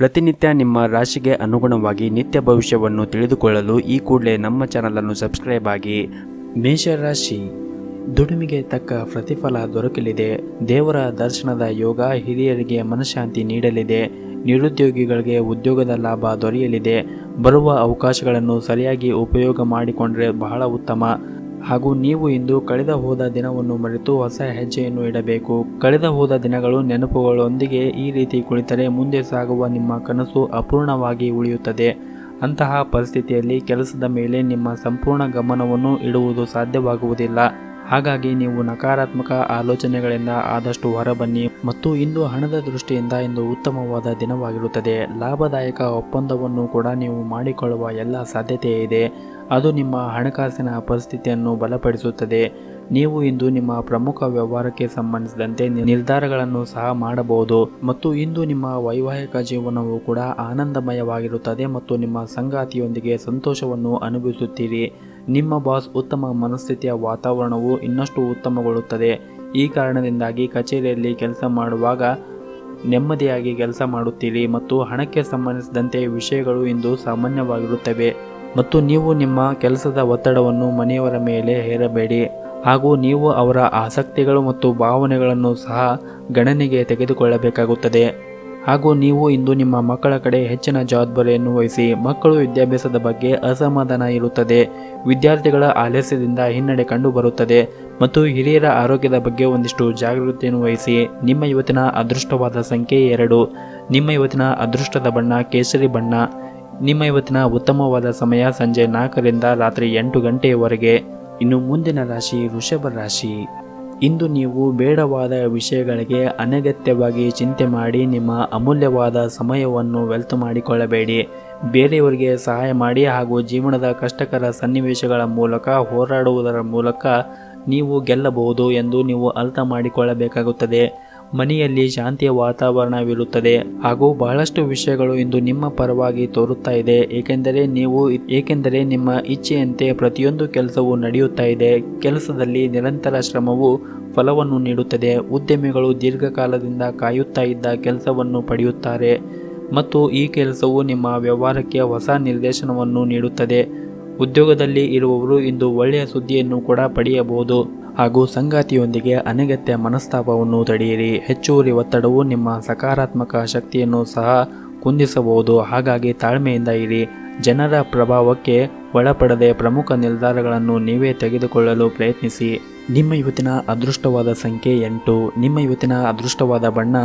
ಪ್ರತಿನಿತ್ಯ ನಿಮ್ಮ ರಾಶಿಗೆ ಅನುಗುಣವಾಗಿ ನಿತ್ಯ ಭವಿಷ್ಯವನ್ನು ತಿಳಿದುಕೊಳ್ಳಲು ಈ ಕೂಡಲೇ ನಮ್ಮ ಚಾನಲನ್ನು ಸಬ್ಸ್ಕ್ರೈಬ್ ಆಗಿ. ಮೇಷರಾಶಿ, ದುಡಿಮೆಗೆ ತಕ್ಕ ಪ್ರತಿಫಲ ದೊರಕಲಿದೆ. ದೇವರ ದರ್ಶನದ ಯೋಗ ಹಿರಿಯರಿಗೆ ಮನಃಶಾಂತಿ ನೀಡಲಿದೆ. ನಿರುದ್ಯೋಗಿಗಳಿಗೆ ಉದ್ಯೋಗದ ಲಾಭ ದೊರೆಯಲಿದೆ. ಬರುವ ಅವಕಾಶಗಳನ್ನು ಸರಿಯಾಗಿ ಉಪಯೋಗ ಮಾಡಿಕೊಂಡರೆ ಬಹಳ ಉತ್ತಮ. ಹಾಗೂ ನೀವು ಇಂದು ಕಳೆದ ಹೋದ ದಿನವನ್ನು ಮರೆತು ಹೊಸ ಹೆಜ್ಜೆಯನ್ನು ಇಡಬೇಕು. ಕಳೆದ ಹೋದ ದಿನಗಳು ನೆನಪುಗಳೊಂದಿಗೆ ಈ ರೀತಿ ಕುಳಿತರೆ ಮುಂದೆ ಸಾಗುವ ನಿಮ್ಮ ಕನಸು ಅಪೂರ್ಣವಾಗಿ ಉಳಿಯುತ್ತದೆ. ಅಂತಹ ಪರಿಸ್ಥಿತಿಯಲ್ಲಿ ಕೆಲಸದ ಮೇಲೆ ನಿಮ್ಮ ಸಂಪೂರ್ಣ ಗಮನವನ್ನು ಇಡುವುದು ಸಾಧ್ಯವಾಗುವುದಿಲ್ಲ. ಹಾಗಾಗಿ ನೀವು ನಕಾರಾತ್ಮಕ ಆಲೋಚನೆಗಳಿಂದ ಆದಷ್ಟು ಹೊರಬನ್ನಿ. ಮತ್ತು ಇಂದು ಹಣದ ದೃಷ್ಟಿಯಿಂದ ಇಂದು ಉತ್ತಮವಾದ ದಿನವಾಗಿರುತ್ತದೆ. ಲಾಭದಾಯಕ ಒಪ್ಪಂದವನ್ನು ಕೂಡ ನೀವು ಮಾಡಿಕೊಳ್ಳುವ ಎಲ್ಲ ಸಾಧ್ಯತೆ ಇದೆ. ಅದು ನಿಮ್ಮ ಹಣಕಾಸಿನ ಪರಿಸ್ಥಿತಿಯನ್ನು ಬಲಪಡಿಸುತ್ತದೆ. ನೀವು ಇಂದು ನಿಮ್ಮ ಪ್ರಮುಖ ವ್ಯವಹಾರಕ್ಕೆ ಸಂಬಂಧಿಸಿದಂತೆ ನಿರ್ಧಾರಗಳನ್ನು ಸಹ ಮಾಡಬಹುದು. ಮತ್ತು ಇಂದು ನಿಮ್ಮ ವೈವಾಹಿಕ ಜೀವನವು ಕೂಡ ಆನಂದಮಯವಾಗಿರುತ್ತದೆ ಮತ್ತು ನಿಮ್ಮ ಸಂಗಾತಿಯೊಂದಿಗೆ ಸಂತೋಷವನ್ನು ಅನುಭವಿಸುತ್ತೀರಿ. ನಿಮ್ಮ ಬಾಸ್ ಉತ್ತಮ ಮನಸ್ಥಿತಿಯ ವಾತಾವರಣವು ಇನ್ನಷ್ಟು ಉತ್ತಮಗೊಳ್ಳುತ್ತದೆ. ಈ ಕಾರಣದಿಂದಾಗಿ ಕಚೇರಿಯಲ್ಲಿ ಕೆಲಸ ಮಾಡುವಾಗ ನೆಮ್ಮದಿಯಾಗಿ ಕೆಲಸ ಮಾಡುತ್ತೀರಿ ಮತ್ತು ಹಣಕ್ಕೆ ಸಂಬಂಧಿಸಿದಂತೆ ವಿಷಯಗಳು ಇಂದು ಸಾಮಾನ್ಯವಾಗಿರುತ್ತವೆ. ಮತ್ತು ನೀವು ನಿಮ್ಮ ಕೆಲಸದ ಒತ್ತಡವನ್ನು ಮನೆಯವರ ಮೇಲೆ ಹೇರಬೇಡಿ. ಹಾಗೂ ನೀವು ಅವರ ಆಸಕ್ತಿಗಳು ಮತ್ತು ಭಾವನೆಗಳನ್ನು ಸಹ ಗಣನೆಗೆ ತೆಗೆದುಕೊಳ್ಳಬೇಕಾಗುತ್ತದೆ. ಹಾಗೂ ನೀವು ಇಂದು ನಿಮ್ಮ ಮಕ್ಕಳ ಕಡೆ ಹೆಚ್ಚಿನ ಜವಾಬ್ದಾರಿಯನ್ನು ವಹಿಸಿ. ಮಕ್ಕಳು ವಿದ್ಯಾಭ್ಯಾಸದ ಬಗ್ಗೆ ಅಸಮಾಧಾನ ಇರುತ್ತದೆ. ವಿದ್ಯಾರ್ಥಿಗಳ ಆಲಸ್ಯದಿಂದ ಹಿನ್ನಡೆ ಕಂಡುಬರುತ್ತದೆ. ಮತ್ತು ಹಿರಿಯರ ಆರೋಗ್ಯದ ಬಗ್ಗೆ ಒಂದಿಷ್ಟು ಜಾಗೃತಿಯನ್ನು ವಹಿಸಿ. ನಿಮ್ಮ ಇವತ್ತಿನ ಅದೃಷ್ಟವಾದ ಸಂಖ್ಯೆ 2. ನಿಮ್ಮ ಇವತ್ತಿನ ಅದೃಷ್ಟದ ಬಣ್ಣ ಕೇಸರಿ ಬಣ್ಣ. ನಿಮ್ಮ ಇವತ್ತಿನ ಉತ್ತಮವಾದ ಸಮಯ ಸಂಜೆ 4 ರಿಂದ ರಾತ್ರಿ 8 ಗಂಟೆಯವರೆಗೆ. ಇನ್ನು ಮುಂದಿನ ರಾಶಿ ವೃಷಭ ರಾಶಿ. ಇಂದು ನೀವು ಬೇಡವಾದ ವಿಷಯಗಳಿಗೆ ಅನಗತ್ಯವಾಗಿ ಚಿಂತೆ ಮಾಡಿ ನಿಮ್ಮ ಅಮೂಲ್ಯವಾದ ಸಮಯವನ್ನು ವ್ಯರ್ಥ ಮಾಡಿಕೊಳ್ಳಬೇಡಿ. ಬೇರೆಯವರಿಗೆ ಸಹಾಯ ಮಾಡಿ ಹಾಗೂ ಜೀವನದ ಕಷ್ಟಕರ ಸನ್ನಿವೇಶಗಳ ಮೂಲಕ ಹೋರಾಡುವುದರ ಮೂಲಕ ನೀವು ಗೆಲ್ಲಬಹುದು ಎಂದು ನೀವು ಅರ್ಥ ಮಾಡಿಕೊಳ್ಳಬೇಕಾಗುತ್ತದೆ. ಮನೆಯಲ್ಲಿ ಶಾಂತಿಯ ವಾತಾವರಣವಿರುತ್ತದೆ ಹಾಗೂ ಬಹಳಷ್ಟು ವಿಷಯಗಳು ಇಂದು ನಿಮ್ಮ ಪರವಾಗಿ ತೋರುತ್ತಾ ಇದೆ. ಏಕೆಂದರೆ ನಿಮ್ಮ ಇಚ್ಛೆಯಂತೆ ಪ್ರತಿಯೊಂದು ಕೆಲಸವೂ ನಡೆಯುತ್ತಾ ಇದೆ. ಕೆಲಸದಲ್ಲಿ ನಿರಂತರ ಶ್ರಮವು ಫಲವನ್ನು ನೀಡುತ್ತದೆ. ಉದ್ಯಮಿಗಳು ದೀರ್ಘಕಾಲದಿಂದ ಕಾಯುತ್ತಾ ಇದ್ದ ಕೆಲಸವನ್ನು ಪಡೆಯುತ್ತಾರೆ ಮತ್ತು ಈ ಕೆಲಸವು ನಿಮ್ಮ ವ್ಯವಹಾರಕ್ಕೆ ಹೊಸ ನಿರ್ದೇಶನವನ್ನು ನೀಡುತ್ತದೆ. ಉದ್ಯೋಗದಲ್ಲಿ ಇರುವವರು ಇಂದು ಒಳ್ಳೆಯ ಸುದ್ದಿಯನ್ನು ಕೂಡ ಪಡೆಯಬಹುದು. ಹಾಗೂ ಸಂಗಾತಿಯೊಂದಿಗೆ ಅನಗತ್ಯ ಮನಸ್ತಾಪವನ್ನು ತಡೆಯಿರಿ. ಹೆಚ್ಚುವರಿ ಒತ್ತಡವು ನಿಮ್ಮ ಸಕಾರಾತ್ಮಕ ಶಕ್ತಿಯನ್ನು ಸಹ ಕುಂದಿಸಬಹುದು. ಹಾಗಾಗಿ ತಾಳ್ಮೆಯಿಂದ ಇರಿ. ಜನರ ಪ್ರಭಾವಕ್ಕೆ ಒಳಪಡದೆ ಪ್ರಮುಖ ನಿರ್ಧಾರಗಳನ್ನು ನೀವೇ ತೆಗೆದುಕೊಳ್ಳಲು ಪ್ರಯತ್ನಿಸಿ. ನಿಮ್ಮ ಇವತ್ತಿನ ಅದೃಷ್ಟವಾದ ಸಂಖ್ಯೆ 8. ನಿಮ್ಮ ಇವತ್ತಿನ ಅದೃಷ್ಟವಾದ ಬಣ್ಣ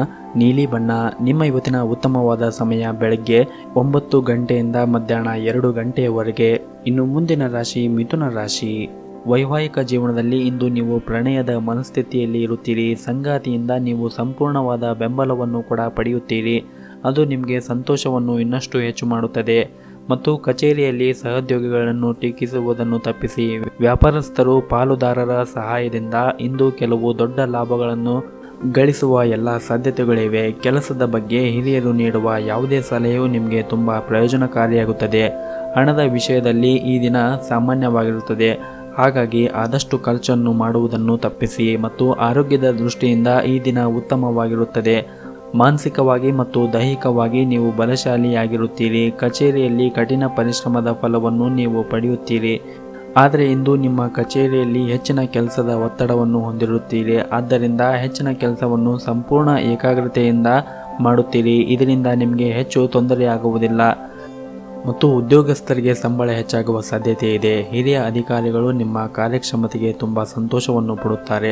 ನೀಲಿ ಬಣ್ಣ. ನಿಮ್ಮ ಇವತ್ತಿನ ಉತ್ತಮವಾದ ಸಮಯ ಬೆಳಗ್ಗೆ 9 ಗಂಟೆಯಿಂದ ಮಧ್ಯಾಹ್ನ 2 ಗಂಟೆಯವರೆಗೆ. ಇನ್ನು ಮುಂದಿನ ರಾಶಿ ಮಿಥುನ ರಾಶಿ. ವೈವಾಹಿಕ ಜೀವನದಲ್ಲಿ ಇಂದು ನೀವು ಪ್ರಣಯದ ಮನಸ್ಥಿತಿಯಲ್ಲಿ ಇರುತ್ತೀರಿ. ಸಂಗಾತಿಯಿಂದ ನೀವು ಸಂಪೂರ್ಣವಾದ ಬೆಂಬಲವನ್ನು ಕೂಡ ಪಡೆಯುತ್ತೀರಿ. ಅದು ನಿಮಗೆ ಸಂತೋಷವನ್ನು ಇನ್ನಷ್ಟು ಹೆಚ್ಚು ಮಾಡುತ್ತದೆ. ಮತ್ತು ಕಚೇರಿಯಲ್ಲಿ ಸಹೋದ್ಯೋಗಿಗಳನ್ನು ಟೀಕಿಸುವುದನ್ನು ತಪ್ಪಿಸಿ. ವ್ಯಾಪಾರಸ್ಥರು ಪಾಲುದಾರರ ಸಹಾಯದಿಂದ ಇಂದು ಕೆಲವು ದೊಡ್ಡ ಲಾಭಗಳನ್ನು ಗಳಿಸುವ ಎಲ್ಲ ಸಾಧ್ಯತೆಗಳಿವೆ. ಕೆಲಸದ ಬಗ್ಗೆ ಹಿರಿಯರು ನೀಡುವ ಯಾವುದೇ ಸಲಹೆಯು ನಿಮಗೆ ತುಂಬ ಪ್ರಯೋಜನಕಾರಿಯಾಗುತ್ತದೆ. ಹಣದ ವಿಷಯದಲ್ಲಿ ಈ ದಿನ ಸಾಮಾನ್ಯವಾಗಿರುತ್ತದೆ. ಹಾಗಾಗಿ ಆದಷ್ಟು ಖರ್ಚನ್ನು ಮಾಡುವುದನ್ನು ತಪ್ಪಿಸಿ. ಮತ್ತು ಆರೋಗ್ಯದ ದೃಷ್ಟಿಯಿಂದ ಈ ದಿನ ಉತ್ತಮವಾಗಿರುತ್ತದೆ. ಮಾನಸಿಕವಾಗಿ ಮತ್ತು ದೈಹಿಕವಾಗಿ ನೀವು ಬಲಶಾಲಿಯಾಗಿರುತ್ತೀರಿ. ಕಚೇರಿಯಲ್ಲಿ ಕಠಿಣ ಪರಿಶ್ರಮದ ಫಲವನ್ನು ನೀವು ಪಡೆಯುತ್ತೀರಿ. ಆದರೆ ಇಂದು ನಿಮ್ಮ ಕಚೇರಿಯಲ್ಲಿ ಹೆಚ್ಚಿನ ಕೆಲಸದ ಒತ್ತಡವನ್ನು ಹೊಂದಿರುತ್ತೀರಿ. ಆದ್ದರಿಂದ ಹೆಚ್ಚಿನ ಕೆಲಸವನ್ನು ಸಂಪೂರ್ಣ ಏಕಾಗ್ರತೆಯಿಂದ ಮಾಡುತ್ತೀರಿ. ಇದರಿಂದ ನಿಮಗೆ ಹೆಚ್ಚು ತೊಂದರೆಯಾಗುವುದಿಲ್ಲ. ಮತ್ತು ಉದ್ಯೋಗಸ್ಥರಿಗೆ ಸಂಬಳ ಹೆಚ್ಚಾಗುವ ಸಾಧ್ಯತೆ ಇದೆ. ಹಿರಿಯ ಅಧಿಕಾರಿಗಳು ನಿಮ್ಮ ಕಾರ್ಯಕ್ಷಮತೆಗೆ ತುಂಬ ಸಂತೋಷವನ್ನು ಪಡುತ್ತಾರೆ.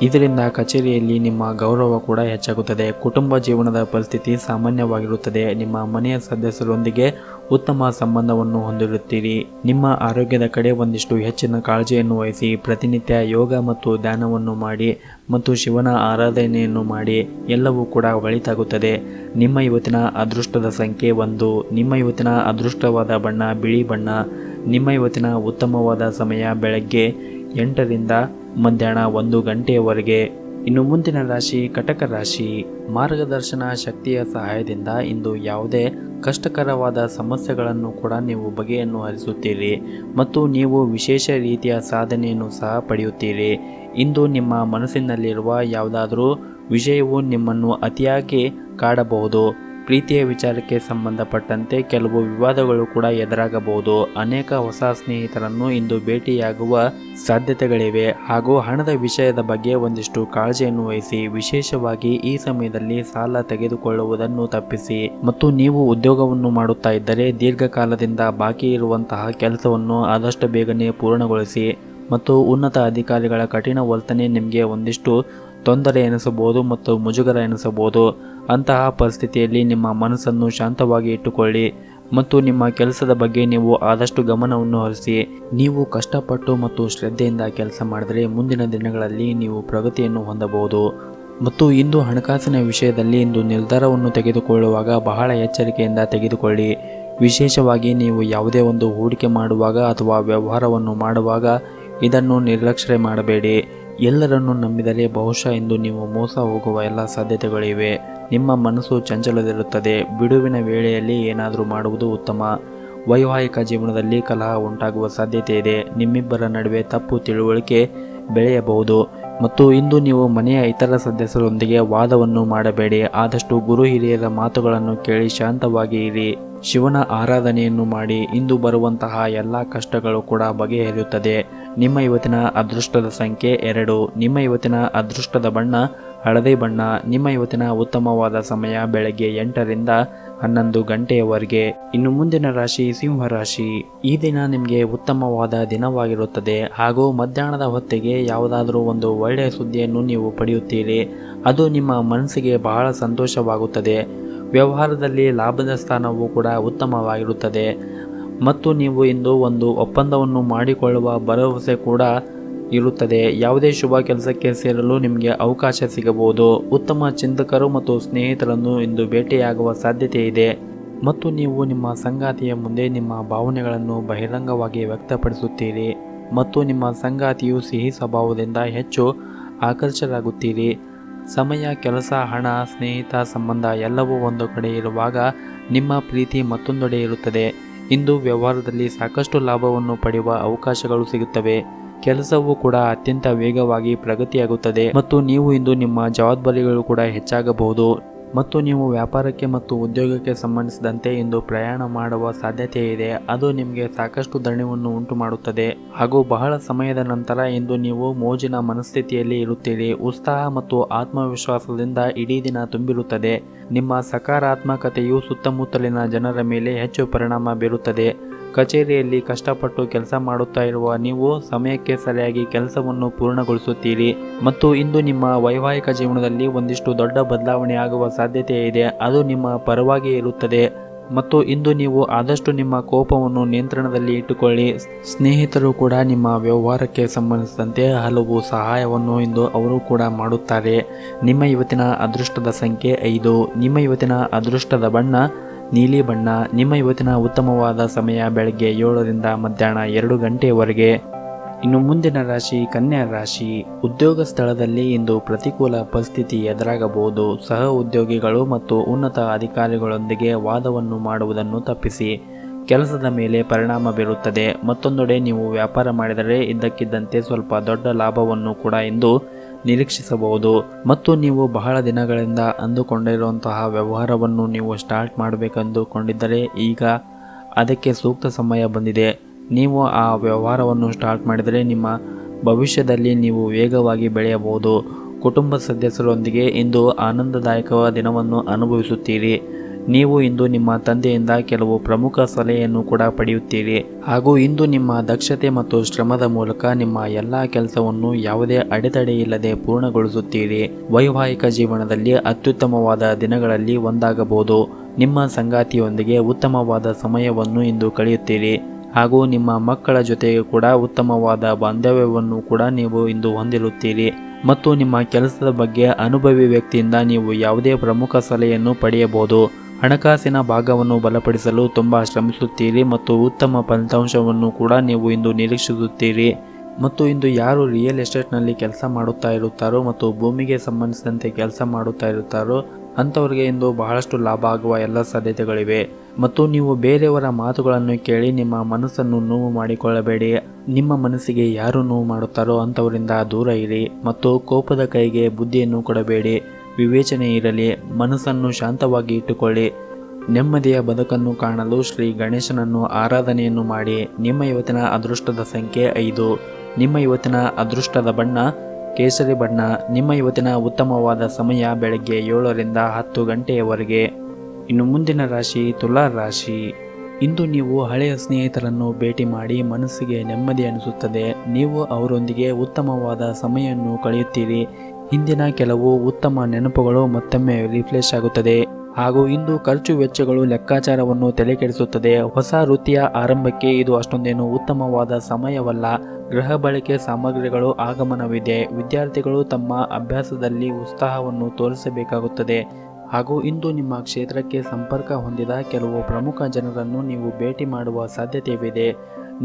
ಇದರಿಂದ ಕಚೇರಿಯಲ್ಲಿ ನಿಮ್ಮ ಗೌರವ ಕೂಡ ಹೆಚ್ಚಾಗುತ್ತದೆ. ಕುಟುಂಬ ಜೀವನದ ಪರಿಸ್ಥಿತಿ ಸಾಮಾನ್ಯವಾಗಿರುತ್ತದೆ. ನಿಮ್ಮ ಮನೆಯ ಸದಸ್ಯರೊಂದಿಗೆ ಉತ್ತಮ ಸಂಬಂಧವನ್ನು ಹೊಂದಿರುತ್ತೀರಿ. ನಿಮ್ಮ ಆರೋಗ್ಯದ ಕಡೆ ಒಂದಿಷ್ಟು ಹೆಚ್ಚಿನ ಕಾಳಜಿಯನ್ನು ವಹಿಸಿ. ಪ್ರತಿನಿತ್ಯ ಯೋಗ ಮತ್ತು ಧ್ಯಾನವನ್ನು ಮಾಡಿ ಮತ್ತು ಶಿವನ ಆರಾಧನೆಯನ್ನು ಮಾಡಿ. ಎಲ್ಲವೂ ಕೂಡ ಒಳಿತಾಗುತ್ತದೆ. ನಿಮ್ಮ ಇವತ್ತಿನ ಅದೃಷ್ಟದ ಸಂಖ್ಯೆ 1. ನಿಮ್ಮ ಇವತ್ತಿನ ಅದೃಷ್ಟವಾದ ಬಣ್ಣ ಬಿಳಿ ಬಣ್ಣ. ನಿಮ್ಮ ಇವತ್ತಿನ ಉತ್ತಮವಾದ ಸಮಯ ಬೆಳಗ್ಗೆ 8 ರಿಂದ ಮಧ್ಯಾಹ್ನ 1 ಗಂಟೆಯವರೆಗೆ. ಇನ್ನು ಮುಂದಿನ ರಾಶಿ ಕಟಕ ರಾಶಿ. ಮಾರ್ಗದರ್ಶನ ಶಕ್ತಿಯ ಸಹಾಯದಿಂದ ಇಂದು ಯಾವುದೇ ಕಷ್ಟಕರವಾದ ಸಮಸ್ಯೆಗಳನ್ನು ಕೂಡ ನೀವು ಬಗೆಯನ್ನು ಹರಿಸುತ್ತೀರಿ ಮತ್ತು ನೀವು ವಿಶೇಷ ರೀತಿಯ ಸಾಧನೆಯನ್ನು ಸಹ ಪಡೆಯುತ್ತೀರಿ. ಇಂದು ನಿಮ್ಮ ಮನಸ್ಸಿನಲ್ಲಿರುವ ಯಾವುದಾದರೂ ವಿಷಯವು ನಿಮ್ಮನ್ನು ಅತಿಯಾಗಿ ಕಾಡಬಹುದು. ಪ್ರೀತಿಯ ವಿಚಾರಕ್ಕೆ ಸಂಬಂಧಪಟ್ಟಂತೆ ಕೆಲವು ವಿವಾದಗಳು ಕೂಡ ಎದುರಾಗಬಹುದು. ಅನೇಕ ಹೊಸ ಸ್ನೇಹಿತರನ್ನು ಇಂದು ಭೇಟಿಯಾಗುವ ಸಾಧ್ಯತೆಗಳಿವೆ. ಹಾಗೂ ಹಣದ ವಿಷಯದ ಬಗ್ಗೆ ಒಂದಿಷ್ಟು ಕಾಳಜಿಯನ್ನು ವಹಿಸಿ. ವಿಶೇಷವಾಗಿ ಈ ಸಮಯದಲ್ಲಿ ಸಾಲ ತೆಗೆದುಕೊಳ್ಳುವುದನ್ನು ತಪ್ಪಿಸಿ. ಮತ್ತು ನೀವು ಉದ್ಯೋಗವನ್ನು ಮಾಡುತ್ತಾ ಇದ್ದರೆ ದೀರ್ಘಕಾಲದಿಂದ ಬಾಕಿ ಇರುವಂತಹ ಕೆಲಸವನ್ನು ಆದಷ್ಟು ಬೇಗನೆ ಪೂರ್ಣಗೊಳಿಸಿ. ಮತ್ತು ಉನ್ನತ ಅಧಿಕಾರಿಗಳ ಕಠಿಣ ವರ್ತನೆ ನಿಮಗೆ ಒಂದಿಷ್ಟು ತೊಂದರೆ ಎನಿಸಬಹುದು ಮತ್ತು ಮುಜುಗರ ಎನಿಸಬಹುದು. ಅಂತಹ ಪರಿಸ್ಥಿತಿಯಲ್ಲಿ ನಿಮ್ಮ ಮನಸ್ಸನ್ನು ಶಾಂತವಾಗಿ ಇಟ್ಟುಕೊಳ್ಳಿ ಮತ್ತು ನಿಮ್ಮ ಕೆಲಸದ ಬಗ್ಗೆ ನೀವು ಆದಷ್ಟು ಗಮನವನ್ನು ಹರಿಸಿ. ನೀವು ಕಷ್ಟಪಟ್ಟು ಮತ್ತು ಶ್ರದ್ಧೆಯಿಂದ ಕೆಲಸ ಮಾಡಿದರೆ ಮುಂದಿನ ದಿನಗಳಲ್ಲಿ ನೀವು ಪ್ರಗತಿಯನ್ನು ಹೊಂದಬಹುದು. ಮತ್ತು ಇಂದು ಹಣಕಾಸಿನ ವಿಷಯದಲ್ಲಿ ಇಂದು ನಿರ್ಧಾರವನ್ನು ತೆಗೆದುಕೊಳ್ಳುವಾಗ ಬಹಳ ಎಚ್ಚರಿಕೆಯಿಂದ ತೆಗೆದುಕೊಳ್ಳಿ. ವಿಶೇಷವಾಗಿ ನೀವು ಯಾವುದೇ ಒಂದು ಹೂಡಿಕೆ ಮಾಡುವಾಗ ಅಥವಾ ವ್ಯವಹಾರವನ್ನು ಮಾಡುವಾಗ ಇದನ್ನು ನಿರ್ಲಕ್ಷ್ಯ ಮಾಡಬೇಡಿ. ಎಲ್ಲರನ್ನು ನಂಬಿದರೆ ಬಹುಶಃ ಇಂದು ನೀವು ಮೋಸ ಹೋಗುವ ಎಲ್ಲ ಸಾಧ್ಯತೆಗಳಿವೆ. ನಿಮ್ಮ ಮನಸ್ಸು ಚಂಚಲದಿರುತ್ತದೆ. ಬಿಡುವಿನ ವೇಳೆಯಲ್ಲಿ ಏನಾದರೂ ಮಾಡುವುದು ಉತ್ತಮ. ವೈವಾಹಿಕ ಜೀವನದಲ್ಲಿ ಕಲಹ ಉಂಟಾಗುವ ಸಾಧ್ಯತೆ ಇದೆ. ನಿಮ್ಮಿಬ್ಬರ ನಡುವೆ ತಪ್ಪು ತಿಳುವಳಿಕೆ ಬೆಳೆಯಬಹುದು. ಮತ್ತು ಇಂದು ನೀವು ಮನೆಯ ಇತರ ಸದಸ್ಯರೊಂದಿಗೆ ವಾದವನ್ನು ಮಾಡಬೇಡಿ. ಆದಷ್ಟು ಗುರು ಹಿರಿಯರ ಮಾತುಗಳನ್ನು ಕೇಳಿ ಶಾಂತವಾಗಿ ಇರಿ. ಶಿವನ ಆರಾಧನೆಯನ್ನು ಮಾಡಿ. ಇಂದು ಬರುವಂತಹ ಎಲ್ಲ ಕಷ್ಟಗಳು ಕೂಡ ಬಗೆಹರಿಯುತ್ತದೆ. ನಿಮ್ಮ ಇವತ್ತಿನ ಅದೃಷ್ಟದ ಸಂಖ್ಯೆ 2. ನಿಮ್ಮ ಇವತ್ತಿನ ಅದೃಷ್ಟದ ಬಣ್ಣ ಹಳದಿ ಬಣ್ಣ. ನಿಮ್ಮ ಇವತ್ತಿನ ಉತ್ತಮವಾದ ಸಮಯ ಬೆಳಗ್ಗೆ 8 ರಿಂದ 11 ಗಂಟೆಯವರೆಗೆ. ಇನ್ನು ಮುಂದಿನ ರಾಶಿ ಸಿಂಹ ರಾಶಿ. ಈ ದಿನ ನಿಮಗೆ ಉತ್ತಮವಾದ ದಿನವಾಗಿರುತ್ತದೆ. ಹಾಗೂ ಮಧ್ಯಾಹ್ನದ ಹೊತ್ತಿಗೆ ಯಾವುದಾದ್ರೂ ಒಂದು ಒಳ್ಳೆಯ ಸುದ್ದಿಯನ್ನು ನೀವು ಪಡೆಯುತ್ತೀರಿ. ಅದು ನಿಮ್ಮ ಮನಸ್ಸಿಗೆ ಬಹಳ ಸಂತೋಷವಾಗುತ್ತದೆ. ವ್ಯವಹಾರದಲ್ಲಿ ಲಾಭದ ಸ್ಥಾನವೂ ಕೂಡ ಉತ್ತಮವಾಗಿರುತ್ತದೆ. ಮತ್ತು ನೀವು ಇಂದು ಒಂದು ಒಪ್ಪಂದವನ್ನು ಮಾಡಿಕೊಳ್ಳುವ ಭರವಸೆ ಕೂಡ ಇರುತ್ತದೆ. ಯಾವುದೇ ಶುಭ ಕೆಲಸಕ್ಕೆ ಸೇರಲು ನಿಮಗೆ ಅವಕಾಶ ಸಿಗಬಹುದು. ಉತ್ತಮ ಚಿಂತಕರು ಮತ್ತು ಸ್ನೇಹಿತರನ್ನು ಇಂದು ಭೇಟಿಯಾಗುವ ಸಾಧ್ಯತೆ ಇದೆ. ಮತ್ತು ನೀವು ನಿಮ್ಮ ಸಂಗಾತಿಯ ಮುಂದೆ ನಿಮ್ಮ ಭಾವನೆಗಳನ್ನು ಬಹಿರಂಗವಾಗಿ ವ್ಯಕ್ತಪಡಿಸುತ್ತೀರಿ. ಮತ್ತು ನಿಮ್ಮ ಸಂಗಾತಿಯು ಸಿಹಿ ಸ್ವಭಾವದಿಂದ ಹೆಚ್ಚು ಆಕರ್ಷರಾಗುತ್ತೀರಿ. ಸಮಯ, ಕೆಲಸ, ಹಣ, ಸ್ನೇಹಿತ, ಸಂಬಂಧ ಎಲ್ಲವೂ ಒಂದು ಕಡೆ ಇರುವಾಗ ನಿಮ್ಮ ಪ್ರೀತಿ ಮತ್ತೊಂದೆಡೆ ಇರುತ್ತದೆ. ಇಂದು ವ್ಯವಹಾರದಲ್ಲಿ ಸಾಕಷ್ಟು ಲಾಭವನ್ನು ಪಡೆಯುವ ಅವಕಾಶಗಳು ಸಿಗುತ್ತವೆ. ಕೆಲಸವೂ ಕೂಡ ಅತ್ಯಂತ ವೇಗವಾಗಿ ಪ್ರಗತಿಯಾಗುತ್ತದೆ. ಮತ್ತು ನೀವು ಇಂದು ನಿಮ್ಮ ಜವಾಬ್ದಾರಿಗಳು ಕೂಡ ಹೆಚ್ಚಾಗಬಹುದು. ಮತ್ತು ನೀವು ವ್ಯಾಪಾರಕ್ಕೆ ಮತ್ತು ಉದ್ಯೋಗಕ್ಕೆ ಸಂಬಂಧಿಸಿದಂತೆ ಇಂದು ಪ್ರಯಾಣ ಮಾಡುವ ಸಾಧ್ಯತೆ ಇದೆ. ಅದು ನಿಮಗೆ ಸಾಕಷ್ಟು ದಣಿವನ್ನು ಉಂಟು ಮಾಡುತ್ತದೆ. ಹಾಗೂ ಬಹಳ ಸಮಯದ ನಂತರ ಇಂದು ನೀವು ಮೋಜಿನ ಮನಸ್ಥಿತಿಯಲ್ಲಿ ಇರುತ್ತೀರಿ. ಉತ್ಸಾಹ ಮತ್ತು ಆತ್ಮವಿಶ್ವಾಸದಿಂದ ಇಡೀ ದಿನ ತುಂಬಿರುತ್ತದೆ. ನಿಮ್ಮ ಸಕಾರಾತ್ಮಕತೆಯು ಸುತ್ತಮುತ್ತಲಿನ ಜನರ ಮೇಲೆ ಹೆಚ್ಚು ಪರಿಣಾಮ ಬೀರುತ್ತದೆ. ಕಚೇರಿಯಲ್ಲಿ ಕಷ್ಟಪಟ್ಟು ಕೆಲಸ ಮಾಡುತ್ತಾ ಇರುವ ನೀವು ಸಮಯಕ್ಕೆ ಸರಿಯಾಗಿ ಕೆಲಸವನ್ನು ಪೂರ್ಣಗೊಳಿಸುತ್ತೀರಿ. ಮತ್ತು ಇಂದು ನಿಮ್ಮ ವೈವಾಹಿಕ ಜೀವನದಲ್ಲಿ ಒಂದಿಷ್ಟು ದೊಡ್ಡ ಬದಲಾವಣೆ ಆಗುವ ಸಾಧ್ಯತೆ ಇದೆ. ಅದು ನಿಮ್ಮ ಪರವಾಗಿ ಇರುತ್ತದೆ. ಮತ್ತು ಇಂದು ನೀವು ಆದಷ್ಟು ನಿಮ್ಮ ಕೋಪವನ್ನು ನಿಯಂತ್ರಣದಲ್ಲಿ ಇಟ್ಟುಕೊಳ್ಳಿ. ಸ್ನೇಹಿತರು ಕೂಡ ನಿಮ್ಮ ವ್ಯವಹಾರಕ್ಕೆ ಸಂಬಂಧಿಸಿದಂತೆ ಹಲವು ಸಹಾಯವನ್ನು ಇಂದು ಅವರು ಕೂಡ ಮಾಡುತ್ತಾರೆ. ನಿಮ್ಮ ಇವತ್ತಿನ ಅದೃಷ್ಟದ ಸಂಖ್ಯೆ 5. ನಿಮ್ಮ ಇವತ್ತಿನ ಅದೃಷ್ಟದ ಬಣ್ಣ ನೀಲಿ ಬಣ್ಣ. ನಿಮ್ಮ ಇವತ್ತಿನ ಉತ್ತಮವಾದ ಸಮಯ ಬೆಳಗ್ಗೆ 7 ರಿಂದ ಮಧ್ಯಾಹ್ನ 2 ಗಂಟೆಯವರೆಗೆ. ಇನ್ನು ಮುಂದಿನ ರಾಶಿ ಕನ್ಯಾ ರಾಶಿ. ಉದ್ಯೋಗ ಸ್ಥಳದಲ್ಲಿ ಇಂದು ಪ್ರತಿಕೂಲ ಪರಿಸ್ಥಿತಿ ಎದುರಾಗಬಹುದು. ಸಹ ಉದ್ಯೋಗಿಗಳು ಮತ್ತು ಉನ್ನತ ಅಧಿಕಾರಿಗಳೊಂದಿಗೆ ವಾದವನ್ನು ಮಾಡುವುದನ್ನು ತಪ್ಪಿಸಿ. ಕೆಲಸದ ಮೇಲೆ ಪರಿಣಾಮ ಬೀರುತ್ತದೆ. ಮತ್ತೊಂದೆಡೆ ನೀವು ವ್ಯಾಪಾರ ಮಾಡಿದರೆ ಇದ್ದಕ್ಕಿದ್ದಂತೆ ಸ್ವಲ್ಪ ದೊಡ್ಡ ಲಾಭವನ್ನು ಕೂಡ ಇಂದು ನಿರೀಕ್ಷಿಸಬಹುದು. ಮತ್ತು ನೀವು ಬಹಳ ದಿನಗಳಿಂದ ಅಂದುಕೊಂಡಿರುವಂತಹ ವ್ಯವಹಾರವನ್ನು ನೀವು ಸ್ಟಾರ್ಟ್ ಮಾಡಬೇಕೆಂದುಕೊಂಡಿದ್ದರೆ ಈಗ ಅದಕ್ಕೆ ಸೂಕ್ತ ಸಮಯ ಬಂದಿದೆ. ನೀವು ಆ ವ್ಯವಹಾರವನ್ನು ಸ್ಟಾರ್ಟ್ ಮಾಡಿದರೆ ನಿಮ್ಮ ಭವಿಷ್ಯದಲ್ಲಿ ನೀವು ವೇಗವಾಗಿ ಬೆಳೆಯಬಹುದು. ಕುಟುಂಬ ಸದಸ್ಯರೊಂದಿಗೆ ಇಂದು ಆನಂದದಾಯಕ ದಿನವನ್ನು ಅನುಭವಿಸುತ್ತೀರಿ. ನೀವು ಇಂದು ನಿಮ್ಮ ತಂದೆಯಿಂದ ಕೆಲವು ಪ್ರಮುಖ ಸಲಹೆಯನ್ನು ಕೂಡ ಪಡೆಯುತ್ತೀರಿ. ಹಾಗೂ ಇಂದು ನಿಮ್ಮ ದಕ್ಷತೆ ಮತ್ತು ಶ್ರಮದ ಮೂಲಕ ನಿಮ್ಮ ಎಲ್ಲ ಕೆಲಸವನ್ನು ಯಾವುದೇ ಅಡೆತಡೆ ಇಲ್ಲದೆ ಪೂರ್ಣಗೊಳಿಸುತ್ತೀರಿ. ವೈವಾಹಿಕ ಜೀವನದಲ್ಲಿ ಅತ್ಯುತ್ತಮವಾದ ದಿನಗಳಲ್ಲಿ ಒಂದಾಗಬಹುದು. ನಿಮ್ಮ ಸಂಗಾತಿಯೊಂದಿಗೆ ಉತ್ತಮವಾದ ಸಮಯವನ್ನು ಇಂದು ಕಳೆಯುತ್ತೀರಿ. ಹಾಗೂ ನಿಮ್ಮ ಮಕ್ಕಳ ಜೊತೆಗೆ ಕೂಡ ಉತ್ತಮವಾದ ಬಾಂಧವ್ಯವನ್ನು ಕೂಡ ನೀವು ಇಂದು ಹೊಂದಿರುತ್ತೀರಿ. ಮತ್ತು ನಿಮ್ಮ ಕೆಲಸದ ಬಗ್ಗೆ ಅನುಭವಿ ವ್ಯಕ್ತಿಯಿಂದ ನೀವು ಯಾವುದೇ ಪ್ರಮುಖ ಸಲಹೆಯನ್ನು ಪಡೆಯಬಹುದು. ಹಣಕಾಸಿನ ಭಾಗವನ್ನು ಬಲಪಡಿಸಲು ತುಂಬ ಶ್ರಮಿಸುತ್ತೀರಿ ಮತ್ತು ಉತ್ತಮ ಫಲಿತಾಂಶವನ್ನು ಕೂಡ ನೀವು ಇಂದು ನಿರೀಕ್ಷಿಸುತ್ತೀರಿ. ಮತ್ತು ಇಂದು ಯಾರು ರಿಯಲ್ ಎಸ್ಟೇಟ್ನಲ್ಲಿ ಕೆಲಸ ಮಾಡುತ್ತಾ ಇರುತ್ತಾರೋ ಮತ್ತು ಭೂಮಿಗೆ ಸಂಬಂಧಿಸಿದಂತೆ ಕೆಲಸ ಮಾಡುತ್ತಾ ಇರುತ್ತಾರೋ ಅಂಥವ್ರಿಗೆ ಇಂದು ಬಹಳಷ್ಟು ಲಾಭ ಆಗುವ ಎಲ್ಲ ಸಾಧ್ಯತೆಗಳಿವೆ. ಮತ್ತು ನೀವು ಬೇರೆಯವರ ಮಾತುಗಳನ್ನು ಕೇಳಿ ನಿಮ್ಮ ಮನಸ್ಸನ್ನು ನೋವು ಮಾಡಿಕೊಳ್ಳಬೇಡಿ. ನಿಮ್ಮ ಮನಸ್ಸಿಗೆ ಯಾರು ನೋವು ಮಾಡುತ್ತಾರೋ ಅಂಥವರಿಂದ ದೂರ ಇರಿ. ಮತ್ತು ಕೋಪದ ಕೈಗೆ ಬುದ್ಧಿಯನ್ನು ಕೊಡಬೇಡಿ. ವಿವೇಚನೆ ಇರಲಿ. ಮನಸ್ಸನ್ನು ಶಾಂತವಾಗಿ ಇಟ್ಟುಕೊಳ್ಳಿ. ನೆಮ್ಮದಿಯ ಬದುಕನ್ನು ಕಾಣಲು ಶ್ರೀ ಗಣೇಶನನ್ನು ಆರಾಧನೆಯನ್ನು ಮಾಡಿ. ನಿಮ್ಮ ಇವತ್ತಿನ ಅದೃಷ್ಟದ ಸಂಖ್ಯೆ 5. ನಿಮ್ಮ ಇವತ್ತಿನ ಅದೃಷ್ಟದ ಬಣ್ಣ ಕೇಸರಿ ಬಣ್ಣ. ನಿಮ್ಮ ಇವತ್ತಿನ ಉತ್ತಮವಾದ ಸಮಯ ಬೆಳಗ್ಗೆ 7ರಿಂದ 10 ಗಂಟೆಯವರೆಗೆ. ಇನ್ನು ಮುಂದಿನ ರಾಶಿ ತುಲಾ ರಾಶಿ. ಇಂದು ನೀವು ಹಳೆಯ ಸ್ನೇಹಿತರನ್ನು ಭೇಟಿ ಮಾಡಿ ಮನಸ್ಸಿಗೆ ನೆಮ್ಮದಿ ಅನಿಸುತ್ತದೆ. ನೀವು ಅವರೊಂದಿಗೆ ಉತ್ತಮವಾದ ಸಮಯವನ್ನು ಕಳೆಯುತ್ತೀರಿ. ಹಿಂದಿನ ಕೆಲವು ಉತ್ತಮ ನೆನಪುಗಳು ಮತ್ತೊಮ್ಮೆ ರಿಫ್ರೆಶ್ ಆಗುತ್ತದೆ. ಹಾಗೂ ಇಂದು ಖರ್ಚು ವೆಚ್ಚಗಳು ಲೆಕ್ಕಾಚಾರವನ್ನು ತಲೆಕೆಡಿಸುತ್ತದೆ. ಹೊಸ ವೃತ್ತಿಯ ಆರಂಭಕ್ಕೆ ಇದು ಅಷ್ಟೊಂದೇನು ಉತ್ತಮವಾದ ಸಮಯವಲ್ಲ. ಗೃಹ ಬಳಕೆ ಸಾಮಗ್ರಿಗಳು ಆಗಮನವಿದೆ. ವಿದ್ಯಾರ್ಥಿಗಳು ತಮ್ಮ ಅಭ್ಯಾಸದಲ್ಲಿ ಉತ್ಸಾಹವನ್ನು ತೋರಿಸಬೇಕಾಗುತ್ತದೆ. ಹಾಗೂ ಇಂದು ನಿಮ್ಮ ಕ್ಷೇತ್ರಕ್ಕೆ ಸಂಪರ್ಕ ಹೊಂದಿದ ಕೆಲವು ಪ್ರಮುಖ ಜನರನ್ನು ನೀವು ಭೇಟಿ ಮಾಡುವ ಸಾಧ್ಯತೆಯಿದೆ.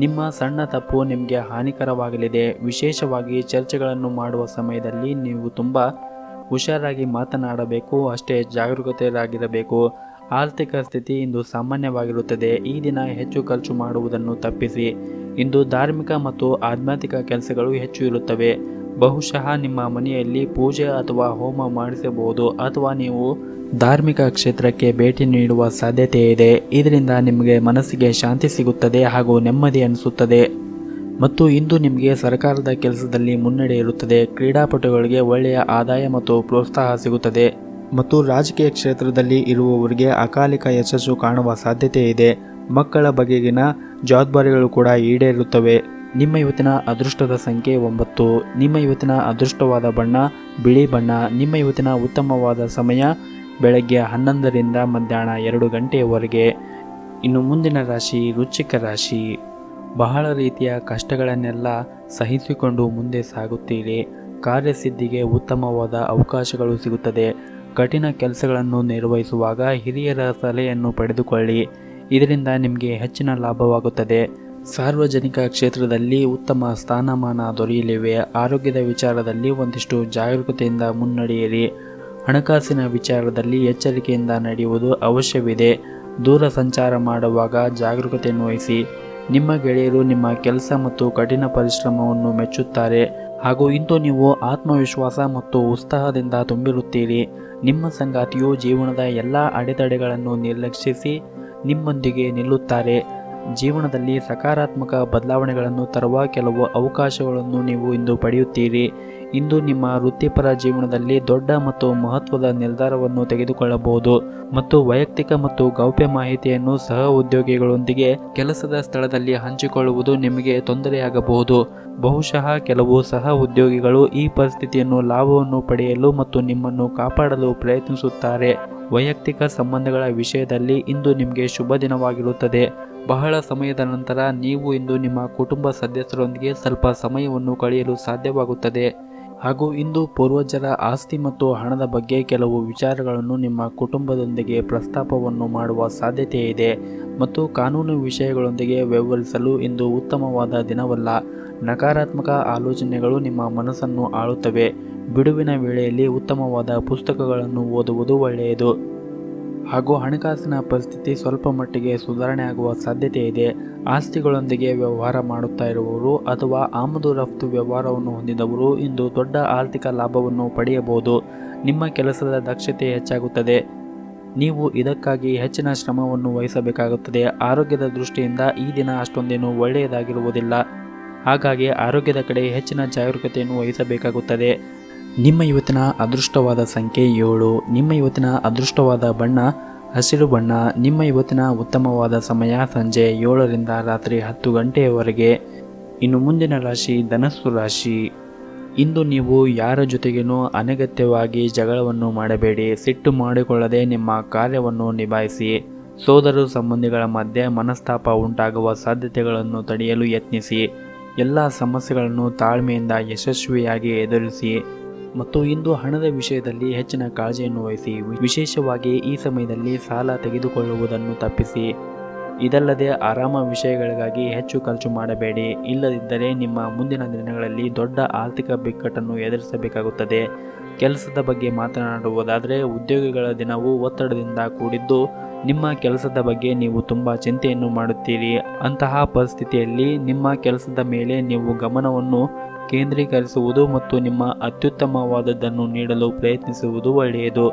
ನಿಮ್ಮ ಸಣ್ಣ ತಪ್ಪು ನಿಮಗೆ ಹಾನಿಕರವಾಗಲಿದೆ. ವಿಶೇಷವಾಗಿ ಚರ್ಚೆಗಳನ್ನು ಮಾಡುವ ಸಮಯದಲ್ಲಿ ನೀವು ತುಂಬ ಹುಷಾರಾಗಿ ಮಾತನಾಡಬೇಕು. ಅಷ್ಟೇ ಜಾಗರೂಕತೆಯಾಗಿರಬೇಕು. ಆರ್ಥಿಕ ಸ್ಥಿತಿ ಇಂದು ಸಾಮಾನ್ಯವಾಗಿರುತ್ತದೆ. ಈ ದಿನ ಹೆಚ್ಚು ಖರ್ಚು ಮಾಡುವುದನ್ನು ತಪ್ಪಿಸಿ. ಇಂದು ಧಾರ್ಮಿಕ ಮತ್ತು ಆಧ್ಯಾತ್ಮಿಕ ಕೆಲಸಗಳು ಹೆಚ್ಚು ಇರುತ್ತವೆ. ಬಹುಶಃ ನಿಮ್ಮ ಮನೆಯಲ್ಲಿ ಪೂಜೆ ಅಥವಾ ಹೋಮ ಮಾಡಿಸಬಹುದು ಅಥವಾ ನೀವು ಧಾರ್ಮಿಕ ಕ್ಷೇತ್ರಕ್ಕೆ ಭೇಟಿ ನೀಡುವ ಸಾಧ್ಯತೆ ಇದೆ. ಇದರಿಂದ ನಿಮಗೆ ಮನಸ್ಸಿಗೆ ಶಾಂತಿ ಸಿಗುತ್ತದೆ ಹಾಗೂ ನೆಮ್ಮದಿ ಅನಿಸುತ್ತದೆ. ಮತ್ತು ಇಂದು ನಿಮಗೆ ಸರ್ಕಾರದ ಕೆಲಸದಲ್ಲಿ ಮುನ್ನಡೆ ಇರುತ್ತದೆ. ಕ್ರೀಡಾಪಟುಗಳಿಗೆ ಒಳ್ಳೆಯ ಆದಾಯ ಮತ್ತು ಪ್ರೋತ್ಸಾಹ ಸಿಗುತ್ತದೆ. ಮತ್ತು ರಾಜಕೀಯ ಕ್ಷೇತ್ರದಲ್ಲಿ ಇರುವವರಿಗೆ ಅಕಾಲಿಕ ಯಶಸ್ಸು ಕಾಣುವ ಸಾಧ್ಯತೆ ಇದೆ. ಮಕ್ಕಳ ಬಗೆಗಿನ ಜವಾಬ್ದಾರಿಗಳು ಕೂಡ ಈಡೇರುತ್ತವೆ. ನಿಮ್ಮ ಇವತ್ತಿನ ಅದೃಷ್ಟದ ಸಂಖ್ಯೆ 9. ನಿಮ್ಮ ಇವತ್ತಿನ ಅದೃಷ್ಟವಾದ ಬಣ್ಣ ಬಿಳಿ ಬಣ್ಣ. ನಿಮ್ಮ ಇವತ್ತಿನ ಉತ್ತಮವಾದ ಸಮಯ ಬೆಳಗ್ಗೆ 11ರಿಂದ ಮಧ್ಯಾಹ್ನ 2 ಗಂಟೆಯವರೆಗೆ. ಇನ್ನು ಮುಂದಿನ ರಾಶಿ ವೃಶ್ಚಿಕ ರಾಶಿ. ಬಹಳ ರೀತಿಯ ಕಷ್ಟಗಳನ್ನೆಲ್ಲ ಸಹಿಸಿಕೊಂಡು ಮುಂದೆ ಸಾಗುತ್ತೀರಿ. ಕಾರ್ಯಸಿದ್ಧಿಗೆ ಉತ್ತಮವಾದ ಅವಕಾಶಗಳು ಸಿಗುತ್ತದೆ. ಕಠಿಣ ಕೆಲಸಗಳನ್ನು ನಿರ್ವಹಿಸುವಾಗ ಹಿರಿಯರ ಸಲಹೆಯನ್ನು ಪಡೆದುಕೊಳ್ಳಿ. ಇದರಿಂದ ನಿಮಗೆ ಹೆಚ್ಚಿನ ಲಾಭವಾಗುತ್ತದೆ. ಸಾರ್ವಜನಿಕ ಕ್ಷೇತ್ರದಲ್ಲಿ ಉತ್ತಮ ಸ್ಥಾನಮಾನ ದೊರೆಯಲಿವೆ. ಆರೋಗ್ಯದ ವಿಚಾರದಲ್ಲಿ ಒಂದಿಷ್ಟು ಜಾಗರೂಕತೆಯಿಂದ ಮುನ್ನಡೆಯಿರಿ. ಹಣಕಾಸಿನ ವಿಚಾರದಲ್ಲಿ ಎಚ್ಚರಿಕೆಯಿಂದ ನಡೆಯುವುದು ಅವಶ್ಯವಿದೆ. ದೂರ ಸಂಚಾರ ಮಾಡುವಾಗ ಜಾಗರೂಕತೆಯನ್ನು ವಹಿಸಿ. ನಿಮ್ಮ ಗೆಳೆಯರು ನಿಮ್ಮ ಕೆಲಸ ಮತ್ತು ಕಠಿಣ ಪರಿಶ್ರಮವನ್ನು ಮೆಚ್ಚುತ್ತಾರೆ. ಹಾಗೂ ಇಂದು ನೀವು ಆತ್ಮವಿಶ್ವಾಸ ಮತ್ತು ಉತ್ಸಾಹದಿಂದ ತುಂಬಿರುತ್ತೀರಿ. ನಿಮ್ಮ ಸಂಗಾತಿಯು ಜೀವನದ ಎಲ್ಲ ಅಡೆತಡೆಗಳನ್ನು ನಿರ್ಲಕ್ಷಿಸಿ ನಿಮ್ಮೊಂದಿಗೆ ನಿಲ್ಲುತ್ತಾರೆ. ಜೀವನದಲ್ಲಿ ಸಕಾರಾತ್ಮಕ ಬದಲಾವಣೆಗಳನ್ನು ತರುವ ಕೆಲವು ಅವಕಾಶಗಳನ್ನು ನೀವು ಇಂದು ಪಡೆಯುತ್ತೀರಿ. ಇಂದು ನಿಮ್ಮ ವೃತ್ತಿಪರ ಜೀವನದಲ್ಲಿ ದೊಡ್ಡ ಮತ್ತು ಮಹತ್ವದ ನಿರ್ಧಾರವನ್ನು ತೆಗೆದುಕೊಳ್ಳಬಹುದು. ಮತ್ತು ವೈಯಕ್ತಿಕ ಮತ್ತು ಗೌಪ್ಯ ಮಾಹಿತಿಯನ್ನು ಸಹ ಉದ್ಯೋಗಿಗಳೊಂದಿಗೆ ಕೆಲಸದ ಸ್ಥಳದಲ್ಲಿ ಹಂಚಿಕೊಳ್ಳುವುದು ನಿಮಗೆ ತೊಂದರೆಯಾಗಬಹುದು. ಬಹುಶಃ ಕೆಲವು ಸಹ ಉದ್ಯೋಗಿಗಳು ಈ ಪರಿಸ್ಥಿತಿಯನ್ನು ಲಾಭವನ್ನು ಪಡೆಯಲು ಮತ್ತು ನಿಮ್ಮನ್ನು ಕಾಪಾಡಲು ಪ್ರಯತ್ನಿಸುತ್ತಾರೆ. ವೈಯಕ್ತಿಕ ಸಂಬಂಧಗಳ ವಿಷಯದಲ್ಲಿ ಇಂದು ನಿಮಗೆ ಶುಭ ದಿನವಾಗಿರುತ್ತದೆ. ಬಹಳ ಸಮಯದ ನಂತರ ನೀವು ಇಂದು ನಿಮ್ಮ ಕುಟುಂಬ ಸದಸ್ಯರೊಂದಿಗೆ ಸ್ವಲ್ಪ ಸಮಯವನ್ನು ಕಳೆಯಲು ಸಾಧ್ಯವಾಗುತ್ತದೆ. ಹಾಗೂ ಇಂದು ಪೂರ್ವಜರ ಆಸ್ತಿ ಮತ್ತು ಹಣದ ಬಗ್ಗೆ ಕೆಲವು ವಿಚಾರಗಳನ್ನು ನಿಮ್ಮ ಕುಟುಂಬದೊಂದಿಗೆ ಪ್ರಸ್ತಾಪವನ್ನು ಮಾಡುವ ಸಾಧ್ಯತೆ ಇದೆ. ಮತ್ತು ಕಾನೂನು ವಿಷಯಗಳೊಂದಿಗೆ ವ್ಯವಹರಿಸಲು ಇಂದು ಉತ್ತಮವಾದ ದಿನವಲ್ಲ. ನಕಾರಾತ್ಮಕ ಆಲೋಚನೆಗಳು ನಿಮ್ಮ ಮನಸ್ಸನ್ನು ಆಳುತ್ತವೆ. ಬಿಡುವಿನ ವೇಳೆಯಲ್ಲಿ ಉತ್ತಮವಾದ ಪುಸ್ತಕಗಳನ್ನು ಓದುವುದು ಒಳ್ಳೆಯದು. ಹಾಗೂ ಹಣಕಾಸಿನ ಪರಿಸ್ಥಿತಿ ಸ್ವಲ್ಪ ಮಟ್ಟಿಗೆ ಸುಧಾರಣೆ ಆಗುವ ಸಾಧ್ಯತೆ ಇದೆ. ಆಸ್ತಿಗಳೊಂದಿಗೆ ವ್ಯವಹಾರ ಮಾಡುತ್ತಾ ಇರುವವರು ಅಥವಾ ಆಮದು ರಫ್ತು ವ್ಯವಹಾರವನ್ನು ಹೊಂದಿದವರು ಇಂದು ದೊಡ್ಡ ಆರ್ಥಿಕ ಲಾಭವನ್ನು ಪಡೆಯಬಹುದು. ನಿಮ್ಮ ಕೆಲಸದ ದಕ್ಷತೆ ಹೆಚ್ಚಾಗುತ್ತದೆ. ನೀವು ಇದಕ್ಕಾಗಿ ಹೆಚ್ಚಿನ ಶ್ರಮವನ್ನು ವಹಿಸಬೇಕಾಗುತ್ತದೆ. ಆರೋಗ್ಯದ ದೃಷ್ಟಿಯಿಂದ ಈ ದಿನ ಅಷ್ಟೊಂದೇನು ಒಳ್ಳೆಯದಾಗಿರುವುದಿಲ್ಲ. ಹಾಗಾಗಿ ಆರೋಗ್ಯದ ಕಡೆ ಹೆಚ್ಚಿನ ಜಾಗರೂಕತೆಯನ್ನು ವಹಿಸಬೇಕಾಗುತ್ತದೆ. ನಿಮ್ಮ ಇವತ್ತಿನ ಅದೃಷ್ಟವಾದ ಸಂಖ್ಯೆ 7. ನಿಮ್ಮ ಇವತ್ತಿನ ಅದೃಷ್ಟವಾದ ಬಣ್ಣ ಹಸಿರು ಬಣ್ಣ. ನಿಮ್ಮ ಇವತ್ತಿನ ಉತ್ತಮವಾದ ಸಮಯ ಸಂಜೆ 7ರಿಂದ ರಾತ್ರಿ 10 ಗಂಟೆಯವರೆಗೆ. ಇನ್ನು ಮುಂದಿನ ರಾಶಿ ಧನಸ್ಸು ರಾಶಿ. ಇಂದು ನೀವು ಯಾರ ಜೊತೆಗೇನೂ ಅನಗತ್ಯವಾಗಿ ಜಗಳವನ್ನು ಮಾಡಬೇಡಿ. ಸಿಟ್ಟು ಮಾಡಿಕೊಳ್ಳದೆ ನಿಮ್ಮ ಕಾರ್ಯವನ್ನು ನಿಭಾಯಿಸಿ. ಸೋದರ ಸಂಬಂಧಿಗಳ ಮಧ್ಯೆ ಮನಸ್ತಾಪ ಉಂಟಾಗುವ ಸಾಧ್ಯತೆಗಳನ್ನು ತಡೆಯಲು ಯತ್ನಿಸಿ. ಎಲ್ಲ ಸಮಸ್ಯೆಗಳನ್ನು ತಾಳ್ಮೆಯಿಂದ ಯಶಸ್ವಿಯಾಗಿ ಎದುರಿಸಿ. ಮತ್ತು ಇಂದು ಹಣದ ವಿಷಯದಲ್ಲಿ ಹೆಚ್ಚಿನ ಕಾಳಜಿಯನ್ನು ವಹಿಸಿ. ವಿಶೇಷವಾಗಿ ಈ ಸಮಯದಲ್ಲಿ ಸಾಲ ತೆಗೆದುಕೊಳ್ಳುವುದನ್ನು ತಪ್ಪಿಸಿ. ಇದಲ್ಲದೆ ಆರಾಮ ವಿಷಯಗಳಿಗಾಗಿ ಹೆಚ್ಚು ಖರ್ಚು ಮಾಡಬೇಡಿ. ಇಲ್ಲದಿದ್ದರೆ ನಿಮ್ಮ ಮುಂದಿನ ದಿನಗಳಲ್ಲಿ ದೊಡ್ಡ ಆರ್ಥಿಕ ಬಿಕ್ಕಟ್ಟನ್ನು ಎದುರಿಸಬೇಕಾಗುತ್ತದೆ. ಕೆಲಸದ ಬಗ್ಗೆ ಮಾತನಾಡುವುದಾದರೆ ಉದ್ಯೋಗಿಗಳ ದಿನವು ಒತ್ತಡದಿಂದ ಕೂಡಿದ್ದು ನಿಮ್ಮ ಕೆಲಸದ ಬಗ್ಗೆ ನೀವು ತುಂಬ ಚಿಂತೆಯನ್ನು ಮಾಡುತ್ತೀರಿ. ಅಂತಹ ಪರಿಸ್ಥಿತಿಯಲ್ಲಿ ನಿಮ್ಮ ಕೆಲಸದ ಮೇಲೆ ನೀವು ಗಮನವನ್ನು ಕೇಂದ್ರೀಕರಿಸುವುದು ಮತ್ತು ನಿಮ್ಮ ಅತ್ಯುತ್ತಮವಾದದ್ದನ್ನು ನೀಡಲು ಪ್ರಯತ್ನಿಸುವುದು ಒಳ್ಳೆಯದು.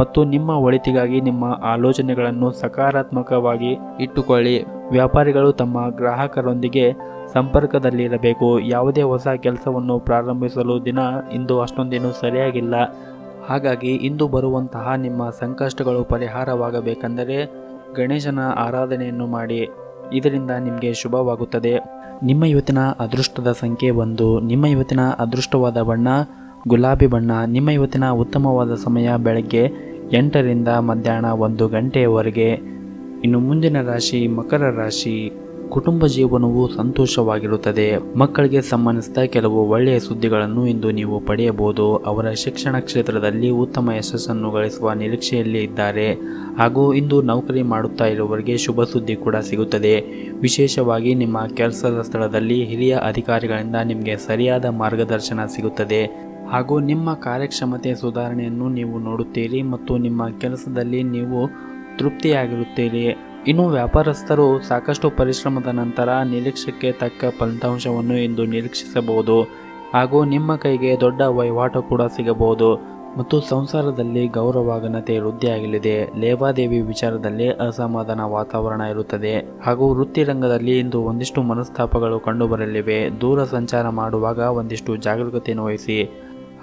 ಮತ್ತು ನಿಮ್ಮ ಒಳಿತಿಗಾಗಿ ನಿಮ್ಮ ಆಲೋಚನೆಗಳನ್ನು ಸಕಾರಾತ್ಮಕವಾಗಿ ಇಟ್ಟುಕೊಳ್ಳಿ. ವ್ಯಾಪಾರಿಗಳು ತಮ್ಮ ಗ್ರಾಹಕರೊಂದಿಗೆ ಸಂಪರ್ಕದಲ್ಲಿರಬೇಕು. ಯಾವುದೇ ಹೊಸ ಕೆಲಸವನ್ನು ಪ್ರಾರಂಭಿಸಲು ಇಂದು ಅಷ್ಟೊಂದೇನು ಸರಿಯಾಗಿಲ್ಲ. ಹಾಗಾಗಿ ಇಂದು ಬರುವಂತಹ ನಿಮ್ಮ ಸಂಕಷ್ಟಗಳು ಪರಿಹಾರವಾಗಬೇಕೆಂದರೆ ಗಣೇಶನ ಆರಾಧನೆಯನ್ನು ಮಾಡಿ. ಇದರಿಂದ ನಿಮಗೆ ಶುಭವಾಗುತ್ತದೆ. ನಿಮ್ಮ ಇವತ್ತಿನ ಅದೃಷ್ಟದ ಸಂಖ್ಯೆ 1. ನಿಮ್ಮ ಇವತ್ತಿನ ಅದೃಷ್ಟವಾದ ಬಣ್ಣ ಗುಲಾಬಿ ಬಣ್ಣ. ನಿಮ್ಮ ಇವತ್ತಿನ ಉತ್ತಮವಾದ ಸಮಯ ಬೆಳಗ್ಗೆ 8ರಿಂದ ಮಧ್ಯಾಹ್ನ 1 ಗಂಟೆಯವರೆಗೆ. ಇನ್ನು ಮುಂದಿನ ರಾಶಿ ಮಕರ ರಾಶಿ. ಕುಟುಂಬ ಜೀವನವು ಸಂತೋಷವಾಗಿರುತ್ತದೆ. ಮಕ್ಕಳಿಗೆ ಸಂಬಂಧಿಸಿದ ಕೆಲವು ಒಳ್ಳೆಯ ಸುದ್ದಿಗಳನ್ನು ಇಂದು ನೀವು ಪಡೆಯಬಹುದು. ಅವರ ಶಿಕ್ಷಣ ಕ್ಷೇತ್ರದಲ್ಲಿ ಉತ್ತಮ ಯಶಸ್ಸನ್ನು ಗಳಿಸುವ ನಿರೀಕ್ಷೆಯಲ್ಲಿ ಇದ್ದಾರೆ. ಹಾಗೂ ಇಂದು ನೌಕರಿ ಮಾಡುತ್ತಾ ಇರುವವರಿಗೆ ಶುಭ ಸುದ್ದಿ ಕೂಡ ಸಿಗುತ್ತದೆ. ವಿಶೇಷವಾಗಿ ನಿಮ್ಮ ಕೆಲಸದ ಸ್ಥಳದಲ್ಲಿ ಹಿರಿಯ ಅಧಿಕಾರಿಗಳಿಂದ ನಿಮಗೆ ಸರಿಯಾದ ಮಾರ್ಗದರ್ಶನ ಸಿಗುತ್ತದೆ. ಹಾಗೂ ನಿಮ್ಮ ಕಾರ್ಯಕ್ಷಮತೆ ಸುಧಾರಣೆಯನ್ನು ನೀವು ನೋಡುತ್ತೀರಿ ಮತ್ತು ನಿಮ್ಮ ಕೆಲಸದಲ್ಲಿ ನೀವು ತೃಪ್ತಿಯಾಗಿರುತ್ತೀರಿ. ಇನ್ನು ವ್ಯಾಪಾರಸ್ಥರು ಸಾಕಷ್ಟು ಪರಿಶ್ರಮದ ನಂತರ ನಿರೀಕ್ಷೆಗೆ ತಕ್ಕ ಫಲಿತಾಂಶವನ್ನು ಇಂದು ನಿರೀಕ್ಷಿಸಬಹುದು. ಹಾಗೂ ನಿಮ್ಮ ಕೈಗೆ ದೊಡ್ಡ ವಹಿವಾಟು ಕೂಡ ಸಿಗಬಹುದು. ಮತ್ತು ಸಂಸಾರದಲ್ಲಿ ಗೌರವ ಘನತೆ ವೃದ್ಧಿಯಾಗಲಿದೆ. ಲೇವಾದೇವಿ ವಿಚಾರದಲ್ಲಿ ಅಸಮಾಧಾನ ವಾತಾವರಣ ಇರುತ್ತದೆ. ಹಾಗೂ ವೃತ್ತಿ ರಂಗದಲ್ಲಿ ಇಂದು ಒಂದಿಷ್ಟು ಮನಸ್ತಾಪಗಳು ಕಂಡುಬರಲಿವೆ. ದೂರ ಸಂಚಾರ ಮಾಡುವಾಗ ಒಂದಿಷ್ಟು ಜಾಗರೂಕತೆಯನ್ನು ವಹಿಸಿ.